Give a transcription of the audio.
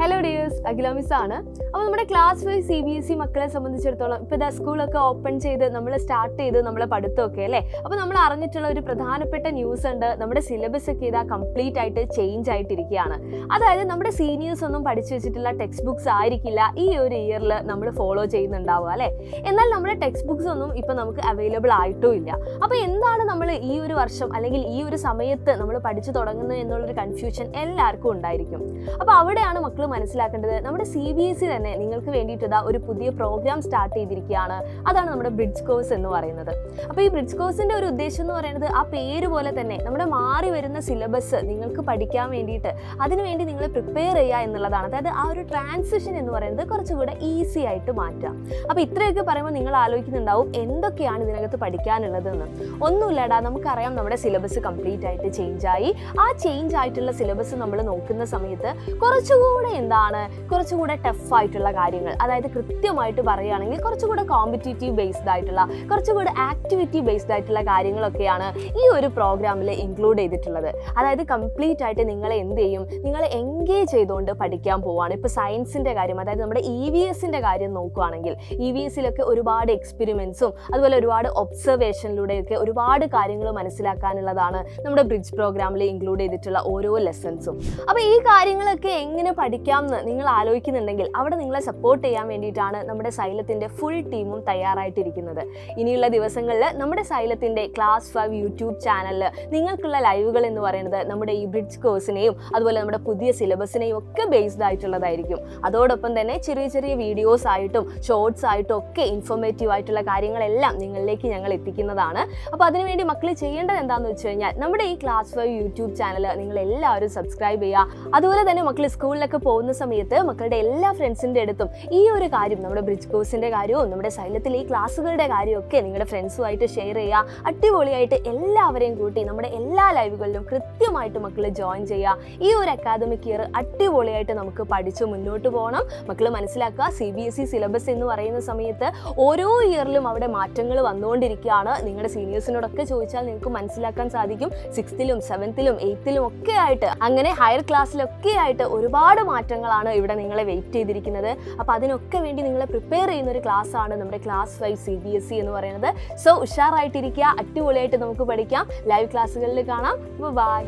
Hello dears, അഖില miss ആണ്. അപ്പോൾ നമ്മുടെ ക്ലാസ് 5 CBSE മക്കളെ സംബന്ധിച്ചിടത്തോളം ഇപ്പോൾ ഇതാ സ്കൂളൊക്കെ ഓപ്പൺ ചെയ്ത് നമ്മൾ സ്റ്റാർട്ട് ചെയ്ത് നമ്മളെ പഠിത്തമൊക്കെ അല്ലേ. അപ്പോൾ നമ്മൾ അറിഞ്ഞിട്ടുള്ള ഒരു പ്രധാനപ്പെട്ട ന്യൂസ് ഉണ്ട്, നമ്മുടെ സിലബസ് ഒക്കെ ഇതാ കംപ്ലീറ്റ് ആയിട്ട് ചേഞ്ച് ആയിട്ടിരിക്കുകയാണ്. അതായത് നമ്മുടെ സീനിയേഴ്സ് ഒന്നും പഠിച്ചു വെച്ചിട്ടുള്ള ടെക്സ്റ്റ് ബുക്സ് ആയിരിക്കില്ല ഈ ഒരു ഇയറിൽ നമ്മൾ ഫോളോ ചെയ്യുന്നുണ്ടാവുക അല്ലേ. എന്നാൽ നമ്മുടെ ടെക്സ്റ്റ് ബുക്സ് ഒന്നും ഇപ്പോൾ നമുക്ക് അവൈലബിൾ ആയിട്ടും ഇല്ല. അപ്പോൾ എന്താണ് നമ്മൾ ഈ ഒരു വർഷം അല്ലെങ്കിൽ ഈ ഒരു സമയത്ത് നമ്മൾ പഠിച്ചു തുടങ്ങുന്നത് എന്നുള്ളൊരു കൺഫ്യൂഷൻ എല്ലാവർക്കും ഉണ്ടായിരിക്കും. അപ്പോൾ അവിടെയാണ് മക്കൾ മനസ്സിലാക്കേണ്ടത്, നമ്മുടെ CBSE തന്നെ നിങ്ങൾക്ക് വേണ്ടിയിട്ട് ഒരു പുതിയ പ്രോഗ്രാം സ്റ്റാർട്ട് ചെയ്തിരിക്കുകയാണ്. അതാണ് നമ്മുടെ ബ്രിഡ്ജ് കോഴ്സ് എന്ന് പറയുന്നത്. അപ്പോൾ ഈ ബ്രിഡ്ജ് കോഴ്സിൻ്റെ ഒരു ഉദ്ദേശം എന്ന് പറയുന്നത് ആ പേര് പോലെ തന്നെ നമ്മുടെ മാറി വരുന്ന സിലബസ് നിങ്ങൾക്ക് പഠിക്കാൻ വേണ്ടിയിട്ട് അതിനുവേണ്ടി നിങ്ങളെ പ്രിപ്പയർ ചെയ്യുക എന്നുള്ളതാണ്. അതായത് ആ ഒരു ട്രാൻസിഷൻ എന്ന് പറയുന്നത് കുറച്ചുകൂടെ ഈസി ആയിട്ട് മാറ്റാം. അപ്പോൾ ഇത്രയൊക്കെ പറയുമ്പോൾ നിങ്ങൾ ആലോചിക്കുന്നുണ്ടാവും എന്തൊക്കെയാണ് ഇതിനകത്ത് പഠിക്കാനുള്ളതെന്ന്. ഒന്നുമില്ലടാ, നമുക്കറിയാം നമ്മുടെ സിലബസ് കംപ്ലീറ്റ് ആയിട്ട് ചേഞ്ചായി. ആ ചേഞ്ച് ആയിട്ടുള്ള സിലബസ് നമ്മൾ നോക്കുന്ന സമയത്ത് കുറച്ചുകൂടെ ടഫായിട്ടുള്ള കാര്യങ്ങൾ, അതായത് കൃത്യമായിട്ട് പറയുകയാണെങ്കിൽ കുറച്ചുകൂടെ കോമ്പറ്റീറ്റീവ് ബേസ്ഡ് ആയിട്ടുള്ള കുറച്ചുകൂടെ ആക്ടിവിറ്റി ബേസ്ഡ് ആയിട്ടുള്ള കാര്യങ്ങളൊക്കെയാണ് ഈ ഒരു പ്രോഗ്രാമിൽ ഇൻക്ലൂഡ് ചെയ്തിട്ടുള്ളത്. അതായത് കംപ്ലീറ്റ് ആയിട്ട് നിങ്ങളെ എന്ത് ചെയ്യും, നിങ്ങളെ എൻഗേജ് ചെയ്തുകൊണ്ട് പഠിക്കാൻ പോവുകയാണ്. ഇപ്പോൾ സയൻസിൻ്റെ കാര്യം, അതായത് നമ്മുടെ EVSൻ്റെ കാര്യം നോക്കുകയാണെങ്കിൽ EVSലൊക്കെ ഒരുപാട് എക്സ്പെരിമെൻറ്റ്സും അതുപോലെ ഒരുപാട് ഒബ്സർവേഷനിലൂടെയൊക്കെ ഒരുപാട് കാര്യങ്ങൾ മനസ്സിലാക്കാനുള്ളതാണ് നമ്മുടെ ബ്രിഡ്ജ് പ്രോഗ്രാമിൽ ഇൻക്ലൂഡ് ചെയ്തിട്ടുള്ള ഓരോ ലെസൺസും. അപ്പോൾ ഈ കാര്യങ്ങളൊക്കെ എങ്ങനെ പഠിക്കാമെന്ന് നിങ്ങൾ ആലോചിക്കുന്നുണ്ടെങ്കിൽ അവിടെ നിങ്ങളെ സപ്പോർട്ട് ചെയ്യാൻ വേണ്ടിയിട്ടാണ് നമ്മുടെ സൈലത്തിൻ്റെ ഫുൾ ടീമും തയ്യാറായിട്ടിരിക്കുന്നത്. ഇനിയുള്ള ദിവസങ്ങളിൽ നമ്മുടെ സൈലത്തിൻ്റെ ക്ലാസ് 5 യൂട്യൂബ് ചാനലിൽ നിങ്ങൾക്കുള്ള ലൈവുകൾ എന്ന് പറയുന്നത് നമ്മുടെ ഈ ബ്രിഡ്ജ് കോഴ്സിനെയും അതുപോലെ നമ്മുടെ പുതിയ സിലബസിനെയും ഒക്കെ ബേസ്ഡ് ആയിട്ടുള്ളതായിരിക്കും. അതോടൊപ്പം തന്നെ ചെറിയ ചെറിയ വീഡിയോസ് ആയിട്ടും ഷോർട്സ് ആയിട്ടും ഒക്കെ ഇൻഫോർമേറ്റീവ് ആയിട്ടുള്ള കാര്യങ്ങളെല്ലാം നിങ്ങളിലേക്ക് ഞങ്ങൾ എത്തിക്കുന്നതാണ്. അപ്പോൾ അതിനുവേണ്ടി മക്കൾ ചെയ്യേണ്ടത് എന്താണെന്ന് വെച്ച് കഴിഞ്ഞാൽ നമ്മുടെ ഈ ക്ലാസ് 5 യൂട്യൂബ് ചാനൽ നിങ്ങൾ എല്ലാവരും സബ്സ്ക്രൈബ് ചെയ്യുക. അതുപോലെ തന്നെ മക്കൾ സ്കൂളിലൊക്കെ പോകുന്ന സമയത്ത് മക്കളുടെ എല്ലാ ഫ്രണ്ട്സിൻ്റെ അടുത്തും ഈ ഒരു കാര്യം, നമ്മുടെ ബ്രിഡ്ജ് കോഴ്സിൻ്റെ കാര്യവും നമ്മുടെ സൈലത്തിലെ ഈ ക്ലാസ്സുകളുടെ കാര്യമൊക്കെ നിങ്ങളുടെ ഫ്രണ്ട്സുമായിട്ട് ഷെയർ ചെയ്യുക. അടിപൊളിയായിട്ട് എല്ലാവരെയും കൂട്ടി നമ്മുടെ എല്ലാ ലൈവുകളിലും കൃത്യമായിട്ട് മക്കൾ ജോയിൻ ചെയ്യുക. ഈ ഒരു അക്കാദമിക് ഇയർ അടിപൊളിയായിട്ട് നമുക്ക് പഠിച്ച് മുന്നോട്ട് പോകണം. മക്കൾ മനസ്സിലാക്കുക, CBSE സിലബസ് എന്ന് പറയുന്ന സമയത്ത് ഓരോ ഇയറിലും അവിടെ മാറ്റങ്ങൾ വന്നുകൊണ്ടിരിക്കുകയാണ്. നിങ്ങളുടെ സീനിയേഴ്സിനോടൊക്കെ ചോദിച്ചാൽ നിങ്ങൾക്ക് മനസ്സിലാക്കാൻ സാധിക്കും. 6th-ലും 7th-ലും 8th-ലും ഒക്കെ ആയിട്ട്, അങ്ങനെ ഹയർ ക്ലാസ്സിലൊക്കെ ആയിട്ട് ഒരുപാട് മാറ്റങ്ങളാണ് ഇവിടെ നിങ്ങളെ വെയിറ്റ് ചെയ്തിരിക്കുന്നത്. അപ്പോൾ അതിനൊക്കെ വേണ്ടി നിങ്ങളെ പ്രിപ്പയർ ചെയ്യുന്ന ഒരു ക്ലാസ്സാണ് നമ്മുടെ ക്ലാസ് 5 CBSE എന്ന് പറയുന്നത്. സോ ഉഷാറായിട്ടിരിക്കുക, അടിപൊളിയായിട്ട് നമുക്ക് പഠിക്കാം. ലൈവ് ക്ലാസ്സുകളിൽ കാണാം. ബൈ.